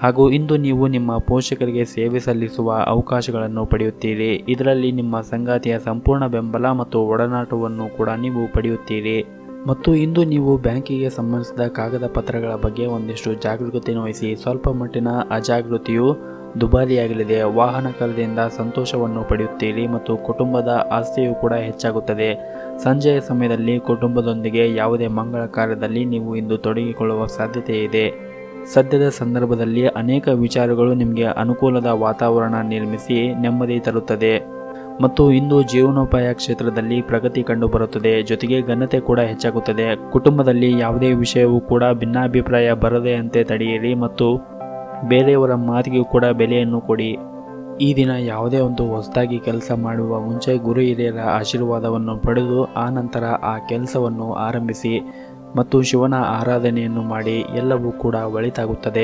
ಹಾಗೂ ಇಂದು ನೀವು ನಿಮ್ಮ ಪೋಷಕರಿಗೆ ಸೇವೆ ಸಲ್ಲಿಸುವ ಅವಕಾಶಗಳನ್ನು ಪಡೆಯುತ್ತೀರಿ. ಇದರಲ್ಲಿ ನಿಮ್ಮ ಸಂಗಾತಿಯ ಸಂಪೂರ್ಣ ಬೆಂಬಲ ಮತ್ತು ಒಡನಾಟವನ್ನು ಕೂಡ ನೀವು ಪಡೆಯುತ್ತೀರಿ. ಮತ್ತು ಇಂದು ನೀವು ಬ್ಯಾಂಕಿಗೆ ಸಂಬಂಧಿಸಿದ ಕಾಗದ ಪತ್ರಗಳ ಬಗ್ಗೆ ಒಂದಿಷ್ಟು ಜಾಗರೂಕತೆಯನ್ನು ವಹಿಸಿ. ಸ್ವಲ್ಪ ಮಟ್ಟಿನ ಅಜಾಗೃತಿಯು ದುಬಾರಿಯಾಗಲಿದೆ. ವಾಹನ ಖರೀದಿಯಿಂದ ಸಂತೋಷವನ್ನು ಪಡೆಯುತ್ತೀರಿ ಮತ್ತು ಕುಟುಂಬದ ಆಸ್ತಿಯು ಕೂಡ ಹೆಚ್ಚಾಗುತ್ತದೆ. ಸಂಜೆಯ ಸಮಯದಲ್ಲಿ ಕುಟುಂಬದೊಂದಿಗೆ ಯಾವುದೇ ಮಂಗಳ ಕಾರ್ಯದಲ್ಲಿ ನೀವು ಇಂದು ತೊಡಗಿಕೊಳ್ಳುವ ಸಾಧ್ಯತೆ ಇದೆ. ಸದ್ಯದ ಸಂದರ್ಭದಲ್ಲಿ ಅನೇಕ ವಿಚಾರಗಳು ನಿಮಗೆ ಅನುಕೂಲದ ವಾತಾವರಣ ನಿರ್ಮಿಸಿ ನೆಮ್ಮದಿ ತರುತ್ತದೆ. ಮತ್ತು ಇಂದು ಜೀವನೋಪಾಯ ಕ್ಷೇತ್ರದಲ್ಲಿ ಪ್ರಗತಿ ಕಂಡುಬರುತ್ತದೆ. ಜೊತೆಗೆ ಘನತೆ ಕೂಡ ಹೆಚ್ಚಾಗುತ್ತದೆ. ಕುಟುಂಬದಲ್ಲಿ ಯಾವುದೇ ವಿಷಯವೂ ಕೂಡ ಭಿನ್ನಾಭಿಪ್ರಾಯ ಬರದಂತೆ ತಡೆಯಿರಿ ಮತ್ತು ಬೇರೆಯವರ ಮಾತಿಗೂ ಕೂಡ ಬೆಲೆಯನ್ನು ಕೊಡಿ. ಈ ದಿನ ಯಾವುದೇ ಒಂದು ಹೊಸದಾಗಿ ಕೆಲಸ ಮಾಡುವ ಮುಂಚೆ ಗುರು ಹಿರಿಯರ ಆಶೀರ್ವಾದವನ್ನು ಪಡೆದು ಆ ನಂತರ ಆ ಕೆಲಸವನ್ನು ಆರಂಭಿಸಿ ಮತ್ತು ಶಿವನ ಆರಾಧನೆಯನ್ನು ಮಾಡಿ. ಎಲ್ಲವೂ ಕೂಡ ಒಳಿತಾಗುತ್ತದೆ.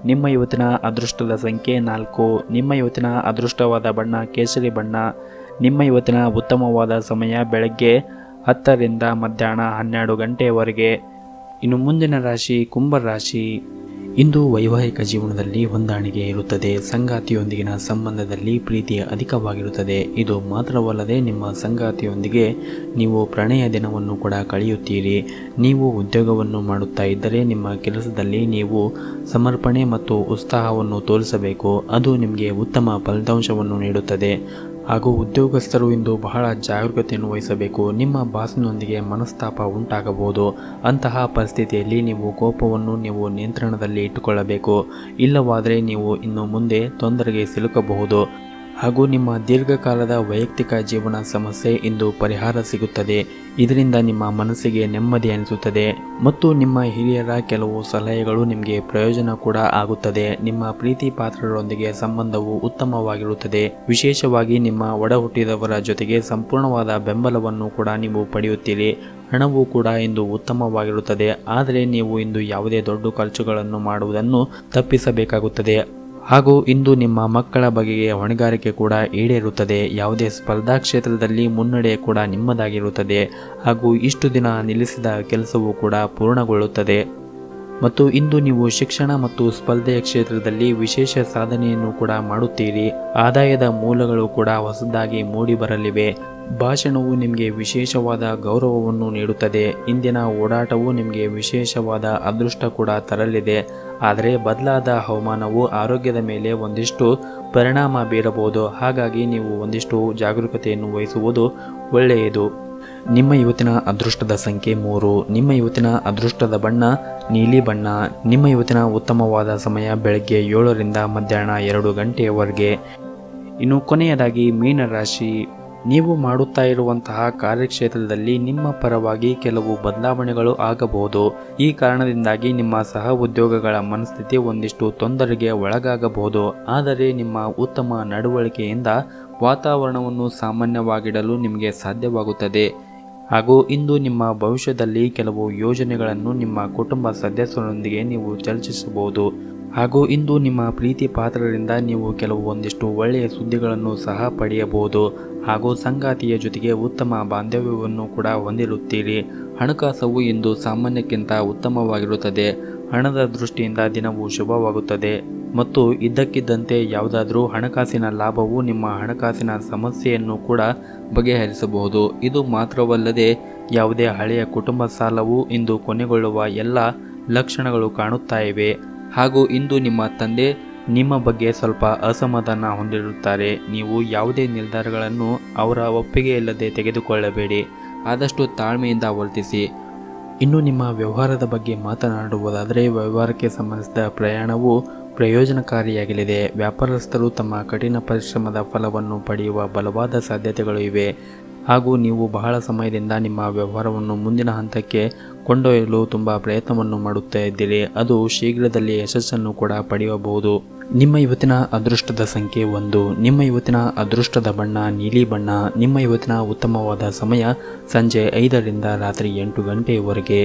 ನಿಮ್ಮ ಇವತ್ತಿನ ಅದೃಷ್ಟದ ಸಂಖ್ಯೆ 4. ನಿಮ್ಮ ಇವತ್ತಿನ ಅದೃಷ್ಟವಾದ ಬಣ್ಣ ಕೇಸರಿ ಬಣ್ಣ. ನಿಮ್ಮ ಇವತ್ತಿನ ಉತ್ತಮವಾದ ಸಮಯ ಬೆಳಗ್ಗೆ 10ರಿಂದ ಮಧ್ಯಾಹ್ನ 12 ಗಂಟೆಯವರೆಗೆ. ಇನ್ನು ಮುಂದಿನ ರಾಶಿ ಕುಂಭ ರಾಶಿ. ಇಂದು ವೈವಾಹಿಕ ಜೀವನದಲ್ಲಿ ಹೊಂದಾಣಿಕೆ ಇರುತ್ತದೆ. ಸಂಗಾತಿಯೊಂದಿಗಿನ ಸಂಬಂಧದಲ್ಲಿ ಪ್ರೀತಿ ಅಧಿಕವಾಗಿರುತ್ತದೆ. ಇದು ಮಾತ್ರವಲ್ಲದೆ ನಿಮ್ಮ ಸಂಗಾತಿಯೊಂದಿಗೆ ನೀವು ಪ್ರಣಯ ದಿನವನ್ನು ಕೂಡ ಕಳೆಯುತ್ತೀರಿ. ನೀವು ಉದ್ಯೋಗವನ್ನು ಮಾಡುತ್ತಾ ಇದ್ದರೆ ನಿಮ್ಮ ಕೆಲಸದಲ್ಲಿ ನೀವು ಸಮರ್ಪಣೆ ಮತ್ತು ಉತ್ಸಾಹವನ್ನು ತೋರಿಸಬೇಕು. ಅದು ನಿಮಗೆ ಉತ್ತಮ ಫಲಿತಾಂಶವನ್ನು ನೀಡುತ್ತದೆ. ಹಾಗೂ ಉದ್ಯೋಗಸ್ಥರು ಇಂದು ಬಹಳ ಜಾಗರೂಕತೆಯನ್ನು ವಹಿಸಬೇಕು. ನಿಮ್ಮ ಬಾಸ್ನೊಂದಿಗೆ ಮನಸ್ತಾಪ ಉಂಟಾಗಬಹುದು. ಅಂತಹ ಪರಿಸ್ಥಿತಿಯಲ್ಲಿ ನೀವು ಕೋಪವನ್ನು ನೀವು ನಿಯಂತ್ರಣದಲ್ಲಿ ಇಟ್ಟುಕೊಳ್ಳಬೇಕು. ಇಲ್ಲವಾದರೆ ನೀವು ಇನ್ನು ಮುಂದೆ ತೊಂದರೆಗೆ ಸಿಲುಕಬಹುದು. ಹಾಗೂ ನಿಮ್ಮ ದೀರ್ಘಕಾಲದ ವೈಯಕ್ತಿಕ ಜೀವನ ಸಮಸ್ಯೆ ಇಂದು ಪರಿಹಾರ ಸಿಗುತ್ತದೆ. ಇದರಿಂದ ನಿಮ್ಮ ಮನಸ್ಸಿಗೆ ನೆಮ್ಮದಿ ಅನಿಸುತ್ತದೆ ಮತ್ತು ನಿಮ್ಮ ಹಿರಿಯರ ಕೆಲವು ಸಲಹೆಗಳು ನಿಮಗೆ ಪ್ರಯೋಜನ ಕೂಡ ಆಗುತ್ತದೆ. ನಿಮ್ಮ ಪ್ರೀತಿ ಪಾತ್ರರೊಂದಿಗೆ ಸಂಬಂಧವು ಉತ್ತಮವಾಗಿರುತ್ತದೆ. ವಿಶೇಷವಾಗಿ ನಿಮ್ಮ ಒಡ ಹುಟ್ಟಿದವರ ಜೊತೆಗೆ ಸಂಪೂರ್ಣವಾದ ಬೆಂಬಲವನ್ನು ಕೂಡ ನೀವು ಪಡೆಯುತ್ತೀರಿ. ಹಣವೂ ಕೂಡ ಇಂದು ಉತ್ತಮವಾಗಿರುತ್ತದೆ. ಆದರೆ ನೀವು ಇಂದು ಯಾವುದೇ ದೊಡ್ಡ ಖರ್ಚುಗಳನ್ನು ಮಾಡುವುದನ್ನು ತಪ್ಪಿಸಬೇಕಾಗುತ್ತದೆ. ಹಾಗೂ ಇಂದು ನಿಮ್ಮ ಮಕ್ಕಳ ಬಗೆಗೆ ಹೊಣೆಗಾರಿಕೆ ಕೂಡ ಈಡೇರುತ್ತದೆ. ಯಾವುದೇ ಸ್ಪರ್ಧಾ ಕ್ಷೇತ್ರದಲ್ಲಿ ಮುನ್ನಡೆ ಕೂಡ ನಿಮ್ಮದಾಗಿರುತ್ತದೆ. ಹಾಗೂ ಇಷ್ಟು ದಿನ ನಿಲ್ಲಿಸಿದ ಕೆಲಸವೂ ಕೂಡ ಪೂರ್ಣಗೊಳ್ಳುತ್ತದೆ. ಮತ್ತು ಇಂದು ನೀವು ಶಿಕ್ಷಣ ಮತ್ತು ಸ್ಪರ್ಧೆಯ ಕ್ಷೇತ್ರದಲ್ಲಿ ವಿಶೇಷ ಸಾಧನೆಯನ್ನು ಕೂಡ ಮಾಡುತ್ತೀರಿ. ಆದಾಯದ ಮೂಲಗಳು ಕೂಡ ಹೊಸದಾಗಿ ಮೂಡಿ ಬರಲಿವೆ. ಭಾಷಣವು ನಿಮಗೆ ವಿಶೇಷವಾದ ಗೌರವವನ್ನು ನೀಡುತ್ತದೆ. ಇಂದಿನ ಓಡಾಟವು ನಿಮಗೆ ವಿಶೇಷವಾದ ಅದೃಷ್ಟ ಕೂಡ ತರಲಿದೆ. ಆದರೆ ಬದಲಾದ ಹವಾಮಾನವು ಆರೋಗ್ಯದ ಮೇಲೆ ಒಂದಿಷ್ಟು ಪರಿಣಾಮ ಬೀರಬಹುದು. ಹಾಗಾಗಿ ನೀವು ಒಂದಿಷ್ಟು ಜಾಗರೂಕತೆಯನ್ನು ವಹಿಸುವುದು ಒಳ್ಳೆಯದು. ನಿಮ್ಮ ಇವತ್ತಿನ ಅದೃಷ್ಟದ ಸಂಖ್ಯೆ 3. ನಿಮ್ಮ ಇವತ್ತಿನ ಅದೃಷ್ಟದ ಬಣ್ಣ ನೀಲಿ ಬಣ್ಣ. ನಿಮ್ಮ ಇವತ್ತಿನ ಉತ್ತಮವಾದ ಸಮಯ ಬೆಳಗ್ಗೆ 7ರಿಂದ ಮಧ್ಯಾಹ್ನ 2 ಗಂಟೆಯವರೆಗೆ. ಇನ್ನು ಕೊನೆಯದಾಗಿ ಮೀನರಾಶಿ. ನೀವು ಮಾಡುತ್ತಾ ಇರುವಂತಹ ಕಾರ್ಯಕ್ಷೇತ್ರದಲ್ಲಿ ನಿಮ್ಮ ಪರವಾಗಿ ಕೆಲವು ಬದಲಾವಣೆಗಳು ಆಗಬಹುದು. ಈ ಕಾರಣದಿಂದಾಗಿ ನಿಮ್ಮ ಸಹ ಉದ್ಯೋಗಗಳ ಮನಸ್ಥಿತಿ ಒಂದಿಷ್ಟು ತೊಂದರೆಗೆ ಒಳಗಾಗಬಹುದು. ಆದರೆ ನಿಮ್ಮ ಉತ್ತಮ ನಡವಳಿಕೆಯಿಂದ ವಾತಾವರಣವನ್ನು ಸಾಮಾನ್ಯವಾಗಿಡಲು ನಿಮಗೆ ಸಾಧ್ಯವಾಗುತ್ತದೆ. ಹಾಗೂ ಇಂದು ನಿಮ್ಮ ಭವಿಷ್ಯದಲ್ಲಿ ಕೆಲವು ಯೋಜನೆಗಳನ್ನು ನಿಮ್ಮ ಕುಟುಂಬ ಸದಸ್ಯರೊಂದಿಗೆ ನೀವು ಚರ್ಚಿಸಬಹುದು. ಹಾಗೂ ಇಂದು ನಿಮ್ಮ ಪ್ರೀತಿ ಪಾತ್ರರಿಂದ ನೀವು ಒಂದಿಷ್ಟು ಒಳ್ಳೆಯ ಸುದ್ದಿಗಳನ್ನು ಸಹ ಪಡೆಯಬಹುದು. ಹಾಗೂ ಸಂಗಾತಿಯ ಜೊತೆಗೆ ಉತ್ತಮ ಬಾಂಧವ್ಯವನ್ನು ಕೂಡ ಹೊಂದಿರುತ್ತೀರಿ. ಹಣಕಾಸು ಇಂದು ಸಾಮಾನ್ಯಕ್ಕಿಂತ ಉತ್ತಮವಾಗಿರುತ್ತದೆ. ಹಣದ ದೃಷ್ಟಿಯಿಂದ ದಿನವೂ ಶುಭವಾಗುತ್ತದೆ ಮತ್ತು ಇದ್ದಕ್ಕಿದ್ದಂತೆ ಯಾವುದಾದ್ರೂ ಹಣಕಾಸಿನ ಲಾಭವು ನಿಮ್ಮ ಹಣಕಾಸಿನ ಸಮಸ್ಯೆಯನ್ನು ಕೂಡ ಬಗೆಹರಿಸಬಹುದು. ಇದು ಮಾತ್ರವಲ್ಲದೆ ಯಾವುದೇ ಹಳೆಯ ಕುಟುಂಬ ಸಾಲವು ಇಂದು ಕೊನೆಗೊಳ್ಳುವ ಎಲ್ಲ ಲಕ್ಷಣಗಳು ಕಾಣುತ್ತಾ ಇವೆ. ಹಾಗೂ ಇಂದು ನಿಮ್ಮ ತಂದೆ ನಿಮ್ಮ ಬಗ್ಗೆ ಸ್ವಲ್ಪ ಅಸಮಾಧಾನ ಹೊಂದಿರುತ್ತಾರೆ. ನೀವು ಯಾವುದೇ ನಿರ್ಧಾರಗಳನ್ನು ಅವರ ಒಪ್ಪಿಗೆ ಇಲ್ಲದೆ ತೆಗೆದುಕೊಳ್ಳಬೇಡಿ. ಆದಷ್ಟು ತಾಳ್ಮೆಯಿಂದ ವರ್ತಿಸಿ. ಇನ್ನು ನಿಮ್ಮ ವ್ಯವಹಾರದ ಬಗ್ಗೆ ಮಾತನಾಡುವುದಾದರೆ, ವ್ಯವಹಾರಕ್ಕೆ ಸಂಬಂಧಿಸಿದ ಪ್ರಯಾಣವು ಪ್ರಯೋಜನಕಾರಿಯಾಗಲಿದೆ. ವ್ಯಾಪಾರಸ್ಥರು ತಮ್ಮ ಕಠಿಣ ಪರಿಶ್ರಮದ ಫಲವನ್ನು ಪಡೆಯುವ ಬಲವಾದ ಸಾಧ್ಯತೆಗಳು ಇವೆ. ಹಾಗೂ ನೀವು ಬಹಳ ಸಮಯದಿಂದ ನಿಮ್ಮ ವ್ಯವಹಾರವನ್ನು ಮುಂದಿನ ಹಂತಕ್ಕೆ ಕೊಂಡೊಯ್ಯಲು ತುಂಬ ಪ್ರಯತ್ನವನ್ನು ಮಾಡುತ್ತಾ ಇದ್ದೀರಿ. ಅದು ಶೀಘ್ರದಲ್ಲಿ ಯಶಸ್ಸನ್ನು ಕೂಡ ಪಡೆಯಬಹುದು. ನಿಮ್ಮ ಇವತ್ತಿನ ಅದೃಷ್ಟದ ಸಂಖ್ಯೆ 1. ನಿಮ್ಮ ಇವತ್ತಿನ ಅದೃಷ್ಟದ ಬಣ್ಣ ನೀಲಿ ಬಣ್ಣ. ನಿಮ್ಮ ಇವತ್ತಿನ ಉತ್ತಮವಾದ ಸಮಯ ಸಂಜೆ 5 ರಿಂದ ರಾತ್ರಿ 8 ಗಂಟೆಯವರೆಗೆ.